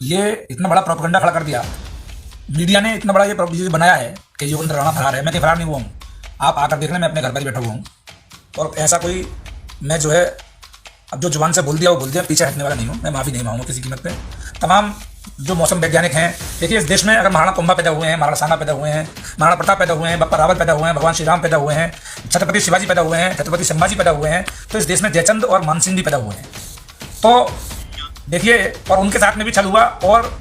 ये इतना बड़ा प्रोपेगेंडा खड़ा कर दिया, मीडिया ने इतना बड़ा ये प्रोपेगेंडा बनाया है कि योगेंद्र राणा फरार है। मैं कहीं फरार नहीं हुआ हूँ, आप आकर देख लें, मैं अपने घर पर ही बैठा हुआ हूँ। और ऐसा कोई मैं जो है अब जो जुबान से बोल दिया वो बोल दिया, पीछे हटने वाला नहीं हूँ। मैं माफ़ी नहीं मांगूंगा किसी कीमत पे। तमाम जो मौसम वैज्ञानिक हैं, देखिए इस देश में अगर महाराणा कुंभा पैदा हुए हैं, महाराणा सांगा पैदा हुए हैं, महाराणा प्रताप पैदा हुए हैं, बप्पा रावल पैदा हुए हैं, भगवान श्री राम पैदा हुए हैं, छत्रपति शिवाजी पैदा हुए हैं, छत्रपति संभाजी पैदा हुए हैं, तो इस देश में जयचंद और मानसिंह भी पैदा हुए हैं। तो देखिए, और उनके साथ में भी छल हुआ, और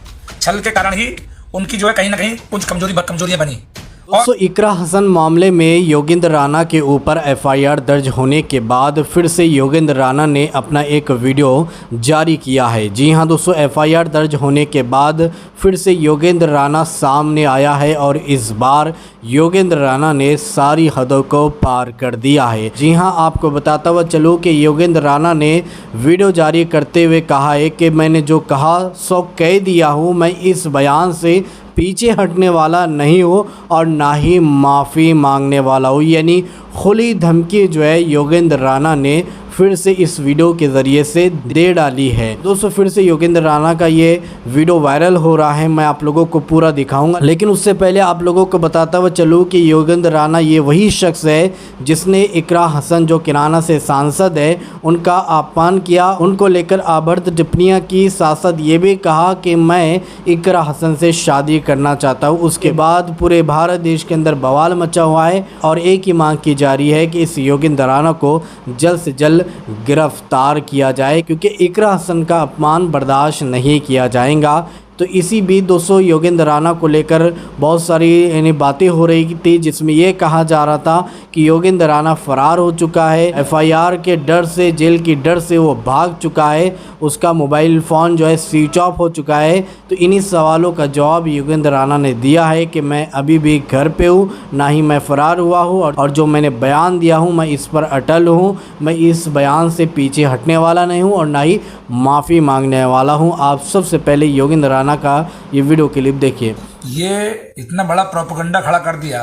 छल के कारण ही उनकी जो है कहीं ना कहीं कुछ कमजोरियां बनी। दोस्तों, इकरा हसन मामले में योगेंद्र राणा के ऊपर एफआईआर दर्ज होने के बाद फिर से योगेंद्र राणा ने अपना एक वीडियो जारी किया है। जी हां दोस्तों, एफआईआर दर्ज होने के बाद फिर से योगेंद्र राणा सामने आया है और इस बार योगेंद्र राणा ने सारी हदों को पार कर दिया है। जी हां, आपको बताता हुआ चलूँ कि योगेंद्र राणा ने वीडियो जारी करते हुए कहा है कि मैंने जो कहा सो कह दिया हूँ, मैं इस बयान से पीछे हटने वाला नहीं हो और ना ही माफ़ी मांगने वाला हो। यानी खुली धमकी जो है योगेंद्र राणा ने फिर से इस वीडियो के ज़रिए से दे डाली है। दोस्तों, फिर से योगेंद्र राणा का ये वीडियो वायरल हो रहा है, मैं आप लोगों को पूरा दिखाऊंगा। लेकिन उससे पहले आप लोगों को बताता हुआ चलूँ कि योगेंद्र राणा ये वही शख्स है जिसने इकरा हसन जो किराना से सांसद है उनका अपमान किया, उनको लेकर आभर्त टिप्पणियाँ की, साथ साथ ये भी कहा कि मैं इकरा हसन से शादी करना चाहता हूँ। उसके बाद पूरे भारत देश के अंदर बवाल मचा हुआ है और एक ही मांग की जा रही है कि इस योगेंद्र राणा को जल्द से जल्द गिरफ्तार किया जाए, क्योंकि इकरा हसन का अपमान बर्दाश्त नहीं किया जाएगा। तो इसी बीच दोस्तों योगेंद्र राणा को लेकर बहुत सारी यानी बातें हो रही थी, जिसमें ये कहा जा रहा था कि योगेंद्र राणा फरार हो चुका है, एफआईआर के डर से, जेल की डर से वो भाग चुका है, उसका मोबाइल फ़ोन जो है स्विच ऑफ हो चुका है। तो इन्हीं सवालों का जवाब योगेंद्र राणा ने दिया है कि मैं अभी भी घर पे हूँ, ना ही मैं फ़रार हुआ हूँ, और जो मैंने बयान दिया हूँ मैं इस पर अटल हूँ, मैं इस बयान से पीछे हटने वाला नहीं हूँ और ना ही माफ़ी मांगने वाला हूँ। आप सबसे पहले योगेंद्र राणा का ये वीडियो क्लिप देखिए। ये इतना बड़ा प्रोपेगेंडा खड़ा कर दिया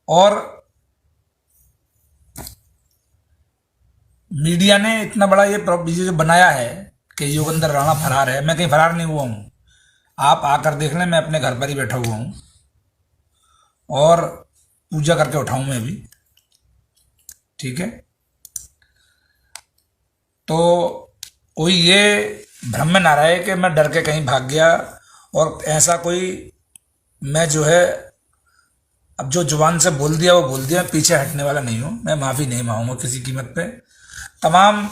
और मीडिया ने इतना बड़ा ये जो बनाया है कि योगेंद्र राणा फरार है। मैं कहीं फरार नहीं हुआ हूं, आप आकर देख लें, मैं अपने घर पर ही बैठा हुआ हूं और पूजा करके उठाऊं मैं भी, ठीक है। तो कोई ये भ्रम में ना रहे कि मैं डर के कहीं भाग गया, और ऐसा कोई मैं जो है अब जो जुबान से बोल दिया वो बोल दिया, पीछे हटने वाला नहीं हूँ। मैं माफ़ी नहीं मांगूंगा किसी कीमत पे। तमाम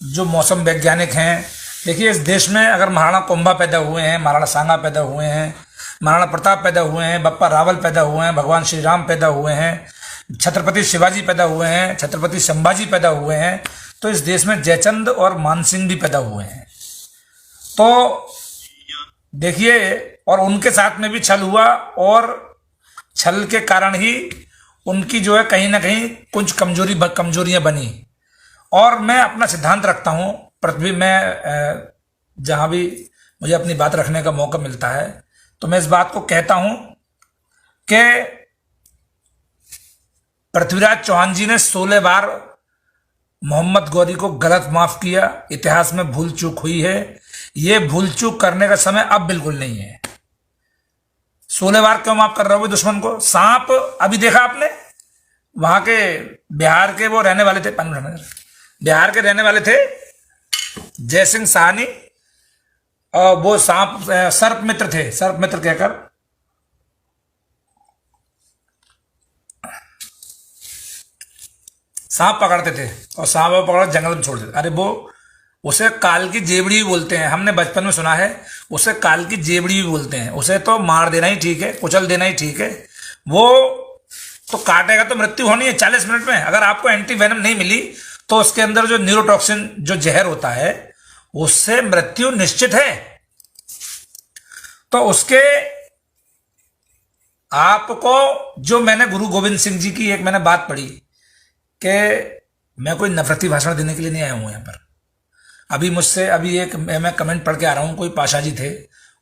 जो मौसम वैज्ञानिक हैं, देखिए इस देश में अगर महाराणा कुंभा पैदा हुए हैं, महाराणा सांगा पैदा हुए हैं, महाराणा प्रताप पैदा हुए हैं, बप्पा रावल पैदा हुए हैं, भगवान श्री राम पैदा हुए हैं, छत्रपति शिवाजी पैदा हुए हैं, छत्रपति संभाजी पैदा हुए हैं, तो इस देश में जयचंद और मानसिंह भी पैदा हुए हैं। तो देखिए, और उनके साथ में भी छल हुआ, और छल के कारण ही उनकी जो है कहीं ना कहीं कुछ कमजोरियां बनी। और मैं अपना सिद्धांत रखता हूं, पृथ्वी में जहां भी मुझे अपनी बात रखने का मौका मिलता है तो मैं इस बात को कहता हूं कि पृथ्वीराज चौहान जी ने 16 बार मोहम्मद गौरी को गलत माफ किया। इतिहास में भूल चूक हुई है, ये भूल चूक करने का समय अब बिल्कुल नहीं है। 16 बार क्यों माफ कर रहे हो दुश्मन को? सांप अभी देखा आपने, वहां के बिहार के वो रहने वाले थे, बिहार के रहने वाले थे जय सिंह साहनी, और वो सांप सर्प मित्र थे, सर्प मित्र कहकर सांप पकड़ते थे और सांप पकड़ जंगल में छोड़ देते। अरे वो उसे काल की जेबड़ी भी बोलते हैं, हमने बचपन में सुना है, उसे काल की जेबड़ी भी बोलते हैं। उसे तो मार देना ही ठीक है, कुचल देना ही ठीक है। वो तो काटेगा तो मृत्यु होनी है 40 मिनट में। अगर आपको एंटी वेनम नहीं मिली तो उसके अंदर जो न्यूरोटॉक्सिन जो जहर होता है उससे मृत्यु निश्चित है। तो उसके आपको जो मैंने गुरु गोविंद सिंह जी की एक मैंने बात पढ़ी कि मैं कोई नफरती भाषण देने के लिए नहीं आया हूं यहां पर। अभी एक मैं कमेंट पढ़ के आ रहा हूं, कोई पाशा जी थे,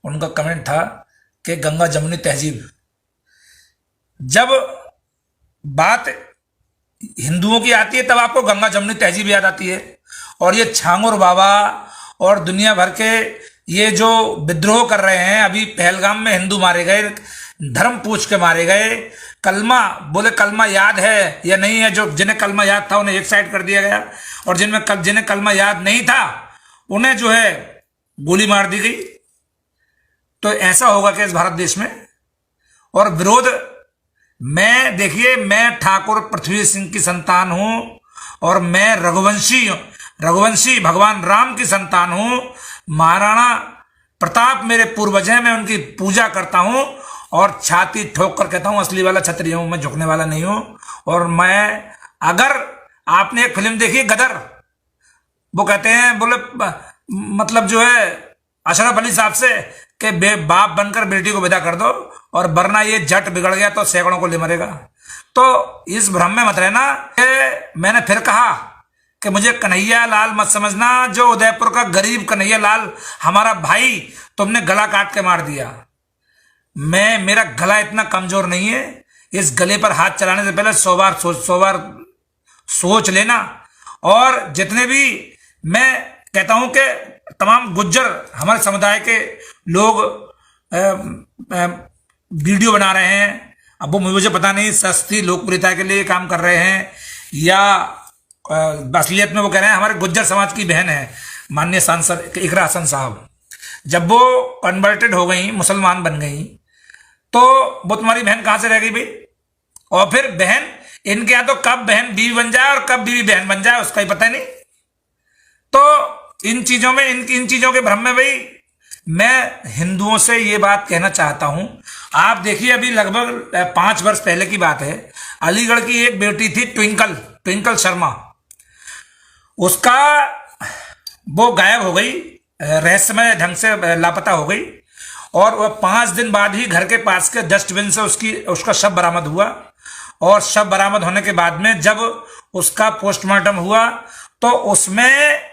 उनका कमेंट था कि गंगा जमुनी तहजीब। जब बात हिंदुओं की आती है तब आपको गंगा जमुनी तहजीब याद आती है, और ये छांगुर बाबा और दुनिया भर के ये जो विद्रोह कर रहे हैं, अभी पहलगाम में हिंदू मारे गए, धर्म पूछ के मारे गए, कलमा बोले कलमा याद है या नहीं है, जो जिन्हें कलमा याद था उन्हें एक साइड कर दिया गया, और जिन्हें कलमा याद नहीं था उन्हें जो है गोली मार दी गई। तो ऐसा होगा क्या इस भारत देश में? और विरोध, मैं देखिए, मैं ठाकुर पृथ्वी सिंह की संतान हूं और मैं रघुवंशी भगवान राम की संतान हूं। महाराणा प्रताप मेरे पूर्वज हैं, मैं उनकी पूजा करता हूं और छाती ठोक कर कहता हूं असली वाला क्षत्रिय हूं, मैं झुकने वाला नहीं हूं। और मैं, अगर आपने एक फिल्म देखी गदर, वो कहते हैं, बोले मतलब जो है अशरफ अली साहब से कि बाप बनकर बेटी को विदा कर दो, और वरना ये जट बिगड़ गया तो सैकड़ों को ले मरेगा। तो इस भ्रम में मत रहना। मैंने फिर कहा कि मुझे कन्हैया लाल मत समझना, जो उदयपुर का गरीब कन्हैया लाल हमारा भाई, तुमने गला काट के मार दिया। मेरा गला इतना कमजोर नहीं है, इस गले पर हाथ चलाने से पहले 100 बार सोच लेना। और जितने भी, मैं कहता हूं कि तमाम गुज्जर हमारे समुदाय के लोग वीडियो बना रहे हैं, अब वो मुझे पता नहीं सस्ती लोकप्रियता के लिए काम कर रहे हैं या असलियत में वो कह रहे हैं। हमारे गुज्जर समाज की बहन है माननीय सांसद इकरा हसन साहब, जब वो कन्वर्टेड हो गई, मुसलमान बन गई, तो वो तुम्हारी बहन कहां से रह गई भाई? और फिर बहन, इनके यहां तो कब बहन बीवी बन जाए और कब बीवी बहन बन जाए उसका ही पता नहीं। तो इन चीजों में, इन चीजों के भ्रम में भाई मैं हिंदुओं से ये बात कहना चाहता हूं। आप देखिए, अभी लगभग 5 वर्ष पहले की बात है, अलीगढ़ की एक बेटी थी ट्विंकल शर्मा, उसका वो गायब हो गई, रहस्यमय ढंग से लापता हो गई, और वह 5 दिन बाद ही घर के पास के डस्टबिन से उसका शव बरामद हुआ। और शव बरामद होने के बाद में जब उसका पोस्टमार्टम हुआ, तो उसमें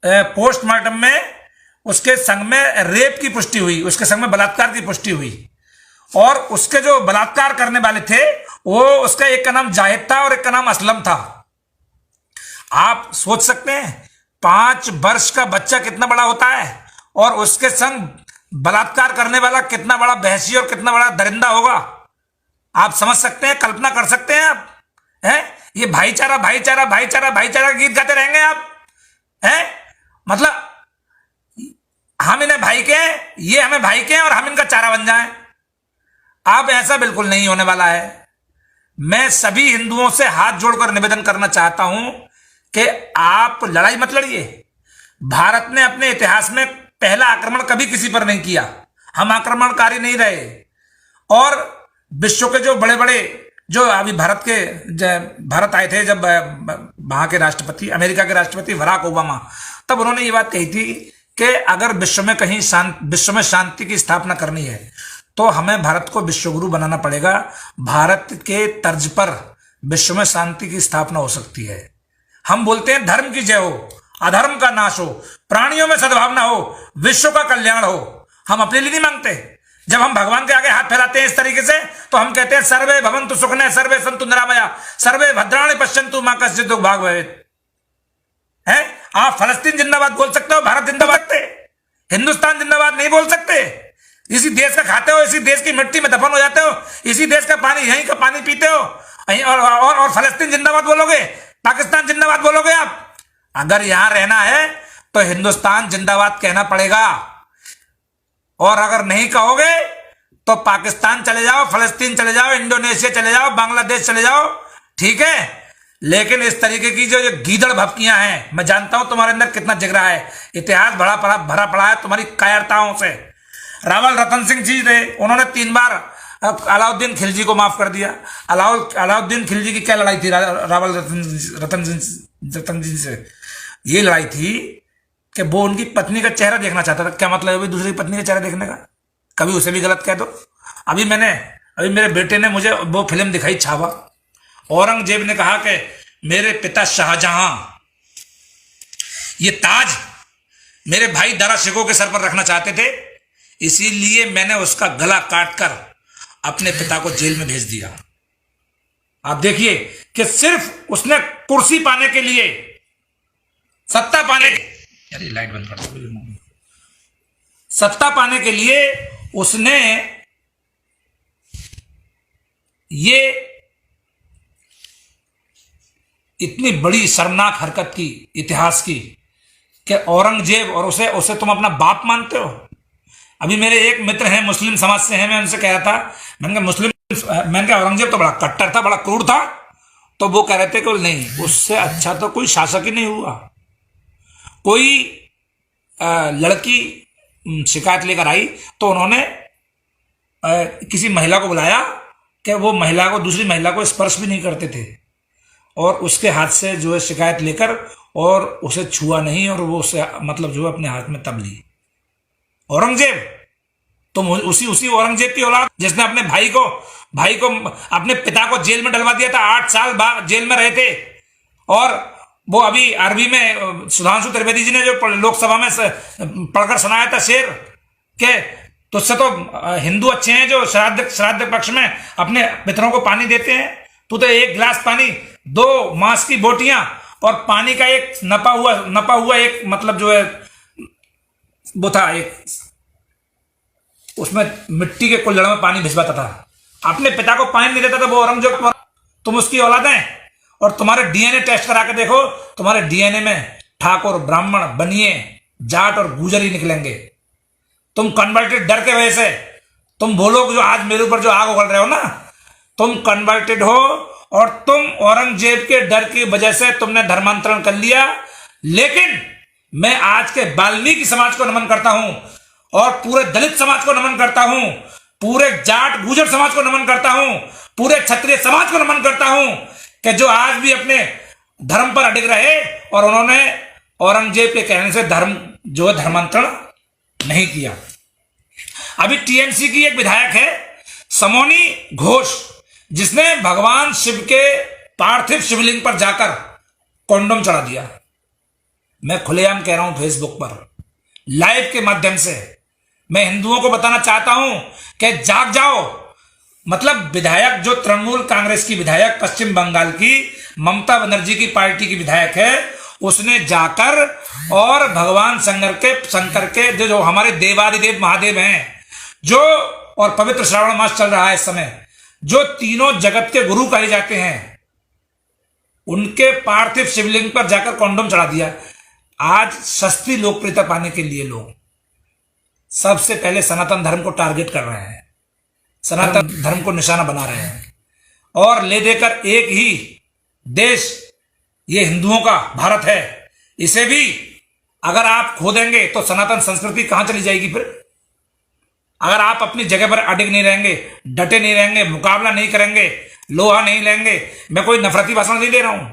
पोस्टमार्टम में उसके संग में रेप की पुष्टि हुई, उसके संग में बलात्कार की पुष्टि हुई। और उसके जो बलात्कार करने वाले थे, वो उसका एक का नाम जाहिद था और एक का नाम असलम था। आप सोच सकते हैं 5 वर्ष का बच्चा कितना बड़ा होता है, और उसके संग बलात्कार करने वाला कितना बड़ा बहसी और कितना बड़ा दरिंदा होगा। आप समझ सकते हैं, कल्पना कर सकते हैं आप? हैं, ये भाईचारा भाईचारा भाईचारा भाईचारा गीत गाते रहेंगे आप? हैं, मतलब हम इन्हें भाई के, ये हमें भाई के, और हम इनका चारा बन जाएं। अब ऐसा बिल्कुल नहीं होने वाला है। मैं सभी हिंदुओं से हाथ जोड़कर निवेदन करना चाहता हूं कि आप लड़ाई मत लड़िए। भारत ने अपने इतिहास में पहला आक्रमण कभी किसी पर नहीं किया, हम आक्रमणकारी नहीं रहे। और विश्व के जो बड़े बड़े, जो अभी भारत आए थे, जब वहां के राष्ट्रपति, अमेरिका के राष्ट्रपति बराक ओबामा, तब उन्होंने ये बात कही थी कि अगर विश्व में कहीं विश्व में शांति की स्थापना करनी है तो हमें भारत को विश्वगुरु बनाना पड़ेगा। भारत के तर्ज पर विश्व में शांति की स्थापना हो सकती है। हम बोलते हैं धर्म की जय हो, अधर्म का नाश हो, प्राणियों में सद्भावना हो, विश्व का कल्याण हो। हम अपने लिए नहीं मांगते। जब हम भगवान के आगे हाथ फैलाते हैं इस तरीके से, तो हम कहते हैं सर्वे भवन्तु सुखिनः, सर्वे सन्तु निरामया, सर्वे भद्राणि पश्यन्तु मा कश्चित् दुःख भाग् भवेत्। है, आप फलस्तीन जिंदाबाद बोल सकते हो, भारत जिंदाबाद, हिंदुस्तान जिंदाबाद नहीं बोल सकते। इसी देश का खाते हो, इसी देश की मिट्टी में दफन हो जाते हो, इसी देश का पानी, यहीं का पानी पीते हो, और फलस्तीन जिंदाबाद बोलोगे, पाकिस्तान जिंदाबाद बोलोगे आप। अगर यहां रहना है तो हिंदुस्तान जिंदाबाद कहना पड़ेगा, और अगर नहीं कहोगे तो पाकिस्तान चले जाओ, फलस्तीन चले जाओ, इंडोनेशिया चले जाओ, बांग्लादेश चले जाओ, ठीक है। लेकिन इस तरीके की जो गीदड़ भपकियां हैं, मैं जानता हूं तुम्हारे अंदर कितना जिगरा है, इतिहास भरा पड़ा है तुम्हारी कायरताओं से। रावल रतन सिंह जी थे, उन्होंने 3 बार अलाउद्दीन खिलजी को माफ कर दिया। अलाउद्दीन खिलजी की क्या लड़ाई थी रावल रतन जी से? ये लड़ाई थी कि वो उनकी पत्नी का चेहरा देखना चाहता था। क्या मतलब है भाई दूसरी पत्नी का चेहरा देखने का? कभी उसे भी गलत कह दो। अभी मेरे बेटे ने मुझे वो फिल्म दिखाई छावा। औरंगजेब ने कहा कि मेरे पिता शाहजहां ये ताज मेरे भाई दारा शिकोह के सर पर रखना चाहते थे, इसीलिए मैंने उसका गला काटकर अपने पिता को जेल में भेज दिया। आप देखिए कि सिर्फ उसने कुर्सी पाने के लिए, सत्ता पाने, यार ये लाइट बंद कर दो। सत्ता पाने के लिए उसने ये इतनी बड़ी शर्मनाक हरकत की इतिहास की कि औरंगजेब, और उसे तुम अपना बाप मानते हो। अभी मेरे एक मित्र हैं, मुस्लिम समाज से हैं, मैं उनसे कह रहा था, मैंने कहा औरंगजेब तो बड़ा कट्टर था, बड़ा क्रूर था, तो वो कह रहे थे कि नहीं, उससे अच्छा तो कोई शासक ही नहीं हुआ। कोई लड़की शिकायत लेकर आई तो उन्होंने किसी महिला को बुलाया कि वो महिला को, दूसरी महिला को स्पर्श भी नहीं करते थे, और उसके हाथ से जो है शिकायत लेकर और उसे छुआ नहीं, और वो उसे मतलब जो है अपने हाथ में तब ली। औरंगजेब, तुम उसी औरंगजेब की औलाद जिसने अपने भाई को अपने पिता को जेल में डलवा दिया था, 8 साल बाद जेल में रहे थे। और वो अभी अरबी में सुधांशु त्रिवेदी जी ने जो लोकसभा में पढ़कर सुनाया था शेर के, तुझसे तो हिंदू अच्छे हैं जो श्राद्ध पक्ष में अपने पितरों को पानी देते हैं। तू तो 1 गिलास पानी, 2 मांस की बोटियां और पानी का एक नपा हुआ एक मतलब जो है वो था, एक उसमें मिट्टी के कुल्हड़ में पानी भिजवाता था, अपने पिता को पानी नहीं देता था वो औरंगजेब। तुम उसकी औलाद हैं, और तुम्हारे डीएनए टेस्ट करा के देखो, तुम्हारे डीएनए में ठाकुर, ब्राह्मण, बनिए, जाट और गुजर ही निकलेंगे। तुम कन्वर्टेड डर के वजह से, तुम वो लोग जो आज मेरे ऊपर जो आग उगल रहे हो ना, तुम कन्वर्टेड हो, और तुम औरंगजेब के डर की वजह से तुमने धर्मांतरण कर लिया। लेकिन मैं आज के वाल्मीकि समाज को नमन करता हूं, और पूरे दलित समाज को नमन करता हूं, पूरे जाट गुजर समाज को नमन करता हूं, पूरे क्षत्रिय समाज को नमन करता हूं कि जो आज भी अपने धर्म पर अडिग रहे, और उन्होंने औरंगजेब के कहने से धर्म जो है धर्मांतरण नहीं किया। अभी टीएमसी की एक विधायक है समोनी घोष, जिसने भगवान शिव के पार्थिव शिवलिंग पर जाकर कॉन्डोम चढ़ा दिया। मैं खुलेआम कह रहा हूं फेसबुक पर लाइव के माध्यम से, मैं हिंदुओं को बताना चाहता हूं कि जाग जाओ। मतलब विधायक जो तृणमूल कांग्रेस की विधायक, पश्चिम बंगाल की ममता बनर्जी की पार्टी की विधायक है, उसने जाकर और भगवान शंकर के जो हमारे देवादिदेव महादेव हैं, जो और पवित्र श्रावण मास चल रहा है इस समय, जो तीनों जगत के गुरु कहे जाते हैं, उनके पार्थिव शिवलिंग पर जाकर कॉन्डोम चढ़ा दिया। आज सस्ती लोकप्रियता पाने के लिए लोग सबसे पहले सनातन धर्म को टारगेट कर रहे हैं, सनातन धर्म को निशाना बना रहे हैं, और ले देकर एक ही देश ये हिंदुओं का भारत है, इसे भी अगर आप खो देंगे तो सनातन संस्कृति कहां चली जाएगी फिर? अगर आप अपनी जगह पर अडिग नहीं रहेंगे, डटे नहीं रहेंगे, मुकाबला नहीं करेंगे, लोहा नहीं लेंगे। मैं कोई नफरती भाषण नहीं दे रहा हूं,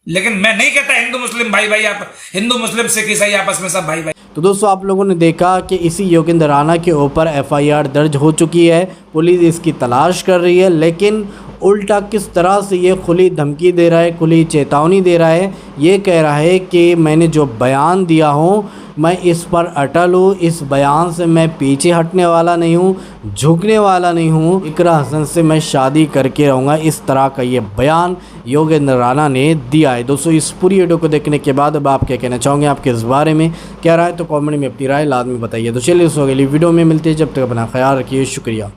लेकिन मैं नहीं कहता हिंदू मुस्लिम भाई भाई, आप हिंदू मुस्लिम सिख ईसाई आपस में सब भाई भाई। तो दोस्तों आप लोगों ने देखा कि इसी योगेंद्र राणा के ऊपर एफआईआर दर्ज हो चुकी है, पुलिस इसकी तलाश कर रही है, लेकिन उल्टा किस तरह से ये खुली धमकी दे रहा है, खुली चेतावनी दे रहा है। ये कह रहा है कि मैंने जो बयान दिया हूँ मैं इस पर अटल हूँ, इस बयान से मैं पीछे हटने वाला नहीं हूँ, झुकने वाला नहीं हूँ, इकरा हसन से मैं शादी करके रहूँगा। इस तरह का ये बयान योगेंद्र राणा ने दिया है। दोस्तों इस पूरी वीडियो को देखने के बाद अब आप क्या कहना चाहोगे, आपके इस बारे में क्या राय, तो कमेंट में अपनी राय लाजमी बताइए। तो चलिए इस अगली वीडियो में मिलते हैं, जब तक अपना ख्याल रखिए, शुक्रिया।